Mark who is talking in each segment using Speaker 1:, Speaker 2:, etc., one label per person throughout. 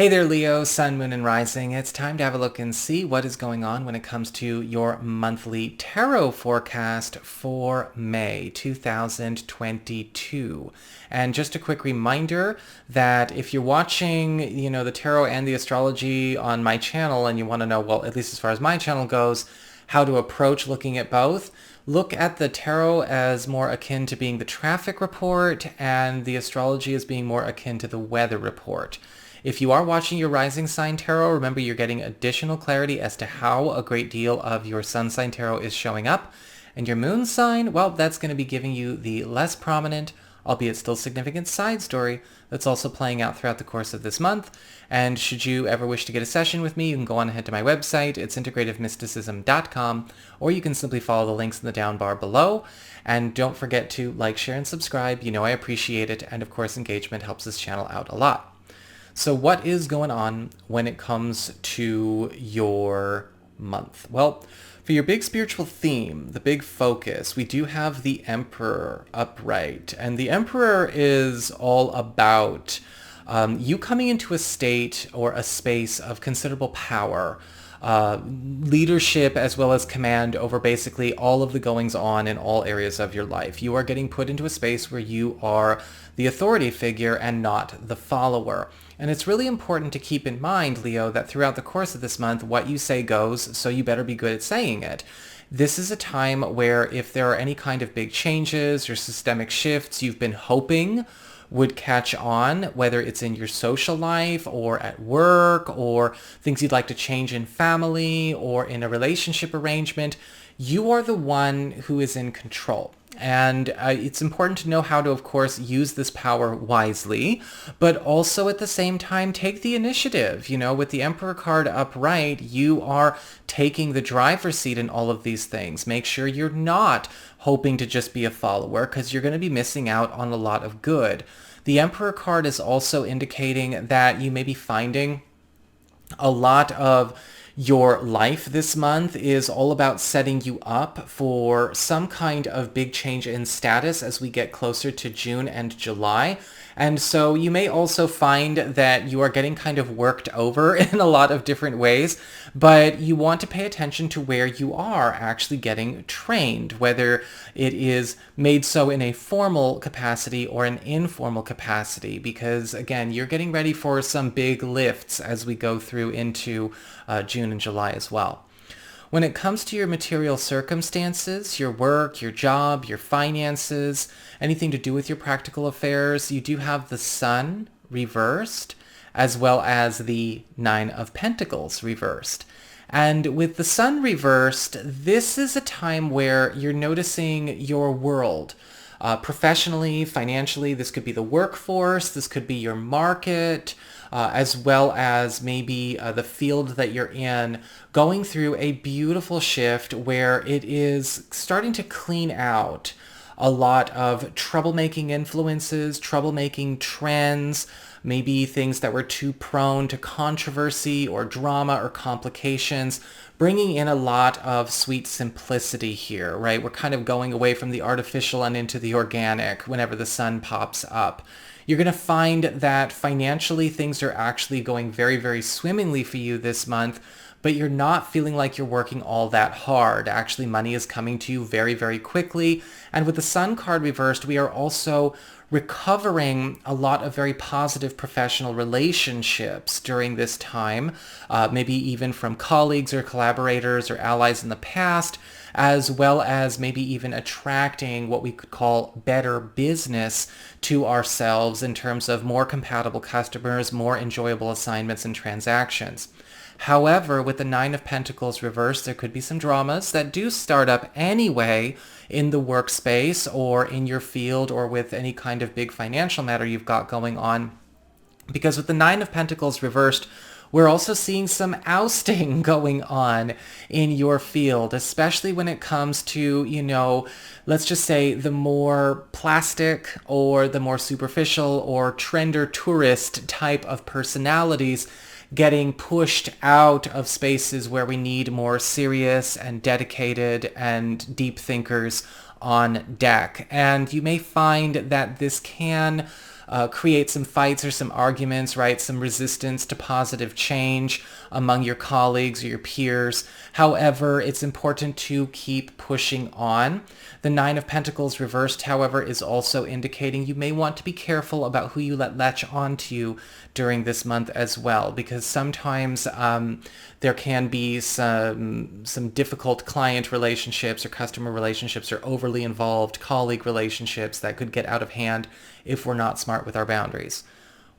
Speaker 1: Hey there, Leo, Sun, Moon, and Rising. It's time to have a look and see what is going on when it comes to your monthly tarot forecast for May 2022. And just a quick reminder that if you're watching, the tarot and the astrology on my channel and you want to know, well, at least as far as my channel goes, how to approach looking at both, look at the tarot as more akin to being the traffic report and the astrology as being more akin to the weather report. If you are watching your rising sign tarot, remember you're getting additional clarity as to how a great deal of your sun sign tarot is showing up. And your moon sign, well, that's going to be giving you the less prominent, albeit still significant side story that's also playing out throughout the course of this month. And should you ever wish to get a session with me, you can go on ahead to my website. It's integrativemysticism.com, or you can simply follow the links in the down bar below. And don't forget to like, share, and subscribe. You know I appreciate it. And of course, engagement helps this channel out a lot. So what is going on when it comes to your month? Well, for your big spiritual theme, the big focus, we do have the Emperor upright. And the Emperor is all about you coming into a state or a space of considerable power, leadership as well as command over basically all of the goings on in all areas of your life. You are getting put into a space where you are the authority figure and not the follower. And it's really important to keep in mind, Leo, that throughout the course of this month, what you say goes, so you better be good at saying it. This is a time where if there are any kind of big changes or systemic shifts you've been hoping would catch on, whether it's in your social life or at work or things you'd like to change in family or in a relationship arrangement, you are the one who is in control. And it's important to know how to, of course, use this power wisely, but also at the same time take the initiative. With the Emperor card upright, you are taking the driver's seat in all of these things. Make sure you're not hoping to just be a follower, because you're going to be missing out on a lot of good. The Emperor card is also indicating that you may be finding a lot of your life this month is all about setting you up for some kind of big change in status as we get closer to June and July. And so you may also find that you are getting kind of worked over in a lot of different ways, but you want to pay attention to where you are actually getting trained, whether it is made so in a formal capacity or an informal capacity, because again, you're getting ready for some big lifts as we go through into June and July as well. When it comes to your material circumstances, your work, your job, your finances, anything to do with your practical affairs, you do have the Sun reversed, as well as the Nine of Pentacles reversed. And with the Sun reversed, this is a time where you're noticing your world. Professionally, financially, this could be the workforce, this could be your market, as well as maybe the field that you're in, going through a beautiful shift where it is starting to clean out a lot of troublemaking influences, troublemaking trends, maybe things that were too prone to controversy or drama or complications, bringing in a lot of sweet simplicity here, right? We're kind of going away from the artificial and into the organic whenever the Sun pops up. You're going to find that financially things are actually going very, very swimmingly for you this month, but you're not feeling like you're working all that hard. Actually, money is coming to you very, very quickly. And with the Sun card reversed, we are also recovering a lot of very positive professional relationships during this time, maybe even from colleagues or collaborators or allies in the past, as well as maybe even attracting what we could call better business to ourselves in terms of more compatible customers, more enjoyable assignments and transactions. However, with the Nine of Pentacles reversed, there could be some dramas that do start up anyway in the workspace or in your field or with any kind of big financial matter you've got going on. Because with the Nine of Pentacles reversed, we're also seeing some ousting going on in your field, especially when it comes to, let's just say the more plastic or the more superficial or trend or tourist type of personalities getting pushed out of spaces where we need more serious and dedicated and deep thinkers on deck. And you may find that this can create some fights or some arguments, right? Some resistance to positive change among your colleagues or your peers. However, it's important to keep pushing on. The Nine of Pentacles reversed, however, is also indicating you may want to be careful about who you let latch onto you during this month as well, because sometimes there can be some difficult client relationships or customer relationships or overly involved colleague relationships that could get out of hand if we're not smart with our boundaries.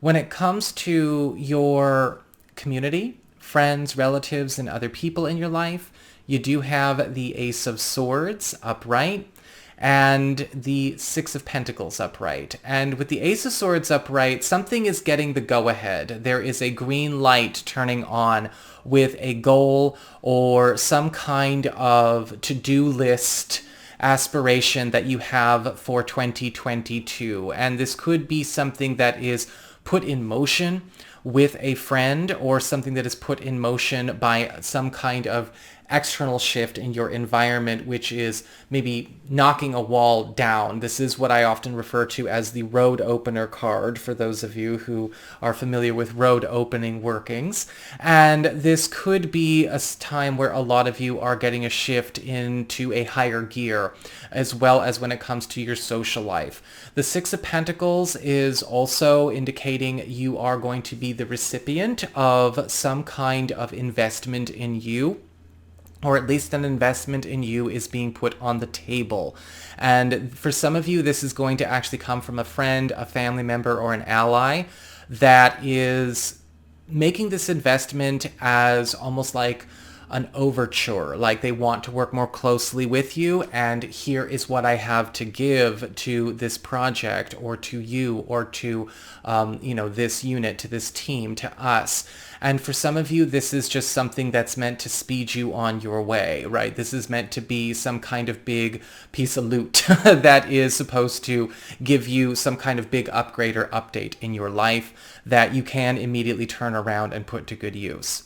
Speaker 1: When it comes to your community, friends, relatives, and other people in your life, you do have the Ace of Swords upright and the Six of Pentacles upright. And with the Ace of Swords upright, something is getting the go-ahead. There is a green light turning on with a goal or some kind of to-do list aspiration that you have for 2022. And this could be something that is put in motion with a friend or something that is put in motion by some kind of external shift in your environment, which is maybe knocking a wall down. This is what I often refer to as the road opener card for those of you who are familiar with road opening workings. And this could be a time where a lot of you are getting a shift into a higher gear, as well as when it comes to your social life. The Six of Pentacles is also indicating you are going to be the recipient of some kind of investment in you, or at least an investment in you is being put on the table. And for some of you, this is going to actually come from a friend, a family member, or an ally that is making this investment as almost like an overture, like they want to work more closely with you, and here is what I have to give to this project or to you or to this unit, to this team, to us. And for some of you, this is just something that's meant to speed you on your way, right? This is meant to be some kind of big piece of loot that is supposed to give you some kind of big upgrade or update in your life that you can immediately turn around and put to good use.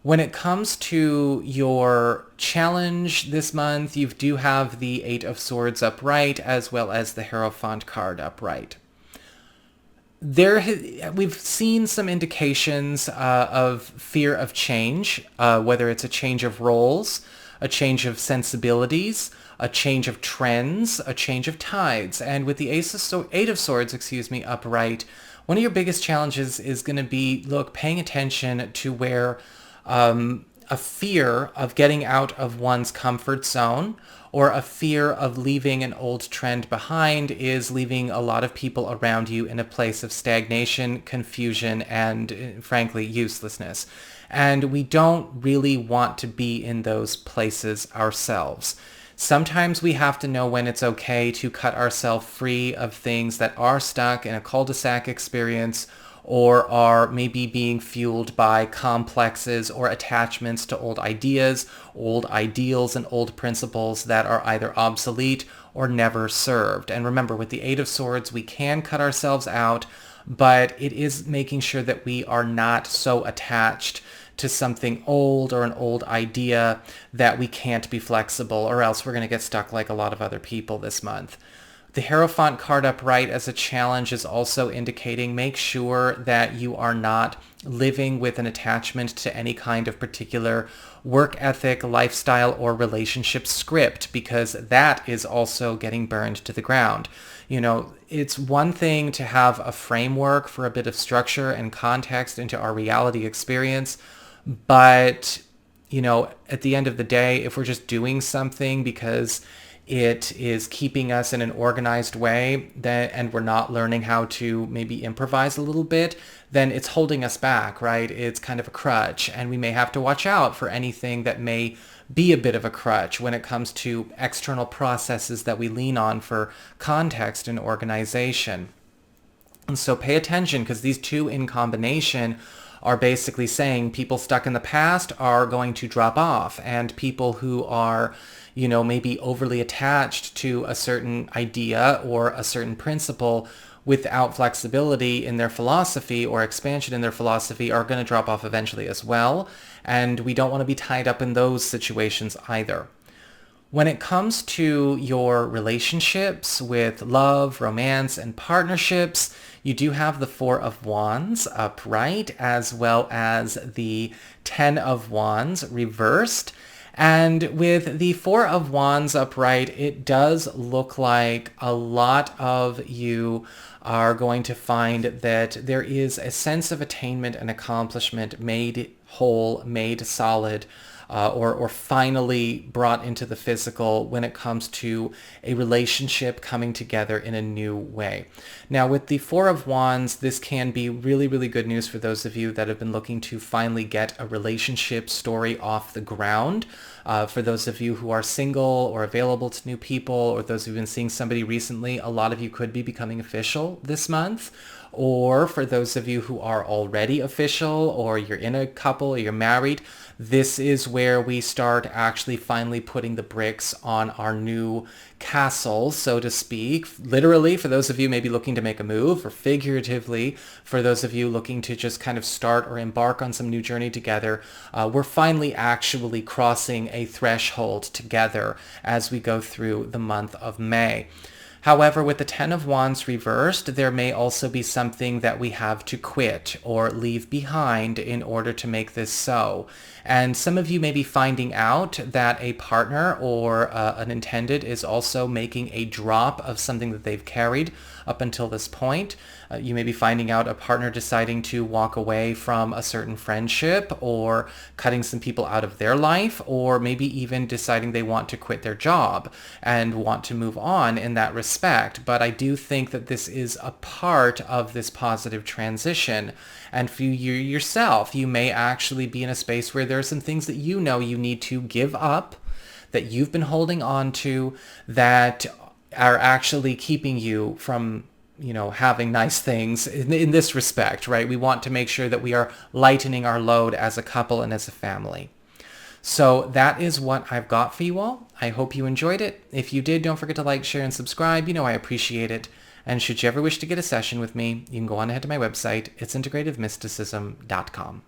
Speaker 1: When it comes to your challenge this month, you do have the Eight of Swords upright as well as the Hierophant card upright. We've seen some indications of fear of change, whether it's a change of roles, a change of sensibilities, a change of trends, a change of tides. And with the Eight of Swords, upright, one of your biggest challenges is going to be, paying attention to where a fear of getting out of one's comfort zone or a fear of leaving an old trend behind is leaving a lot of people around you in a place of stagnation, confusion, and frankly, uselessness. And we don't really want to be in those places ourselves. Sometimes we have to know when it's okay to cut ourselves free of things that are stuck in a cul-de-sac experience or are maybe being fueled by complexes or attachments to old ideas, old ideals, and old principles that are either obsolete or never served. And remember, with the Eight of Swords, we can cut ourselves out, but it is making sure that we are not so attached to something old or an old idea that we can't be flexible, or else we're going to get stuck like a lot of other people this month. The Hierophant card upright as a challenge is also indicating make sure that you are not living with an attachment to any kind of particular work ethic, lifestyle, or relationship script, because that is also getting burned to the ground. It's one thing to have a framework for a bit of structure and context into our reality experience, but, at the end of the day, if we're just doing something because it is keeping us in an organized way and we're not learning how to maybe improvise a little bit, then it's holding us back, right? It's kind of a crutch, and we may have to watch out for anything that may be a bit of a crutch when it comes to external processes that we lean on for context and organization. And so pay attention, because these two in combination are basically saying people stuck in the past are going to drop off, and people who are maybe overly attached to a certain idea or a certain principle without flexibility in their philosophy or expansion in their philosophy are going to drop off eventually as well. And we don't want to be tied up in those situations either. When it comes to your relationships with love, romance, and partnerships, you do have the Four of Wands upright, as well as the Ten of Wands reversed. And with the Four of Wands upright, it does look like a lot of you are going to find that there is a sense of attainment and accomplishment made whole, made solid, or finally brought into the physical when it comes to a relationship coming together in a new way. Now, with the Four of Wands, this can be really, really good news for those of you that have been looking to finally get a relationship story off the ground. For those of you who are single or available to new people, or those who've been seeing somebody recently, a lot of you could be becoming official this month. Or for those of you who are already official, or you're in a couple, or you're married, this is where we start actually finally putting the bricks on our new castle, so to speak. Literally, for those of you maybe looking to make a move, or figuratively, for those of you looking to just kind of start or embark on some new journey together, we're finally actually crossing a threshold together as we go through the month of May. However, with the Ten of Wands reversed, there may also be something that we have to quit or leave behind in order to make this so. And some of you may be finding out that a partner or an intended is also making a drop of something that they've carried up until this point. You may be finding out a partner deciding to walk away from a certain friendship, or cutting some people out of their life, or maybe even deciding they want to quit their job and want to move on in that respect. But I do think that this is a part of this positive transition. And for you yourself, you may actually be in a space where there are some things that you know you need to give up, that you've been holding on to, that are actually keeping you from, having nice things in this respect, right? We want to make sure that we are lightening our load as a couple and as a family. So that is what I've got for you all. I hope you enjoyed it. If you did, don't forget to like, share, and subscribe. I appreciate it. And should you ever wish to get a session with me, you can go on ahead to my website. It's integrativemysticism.com.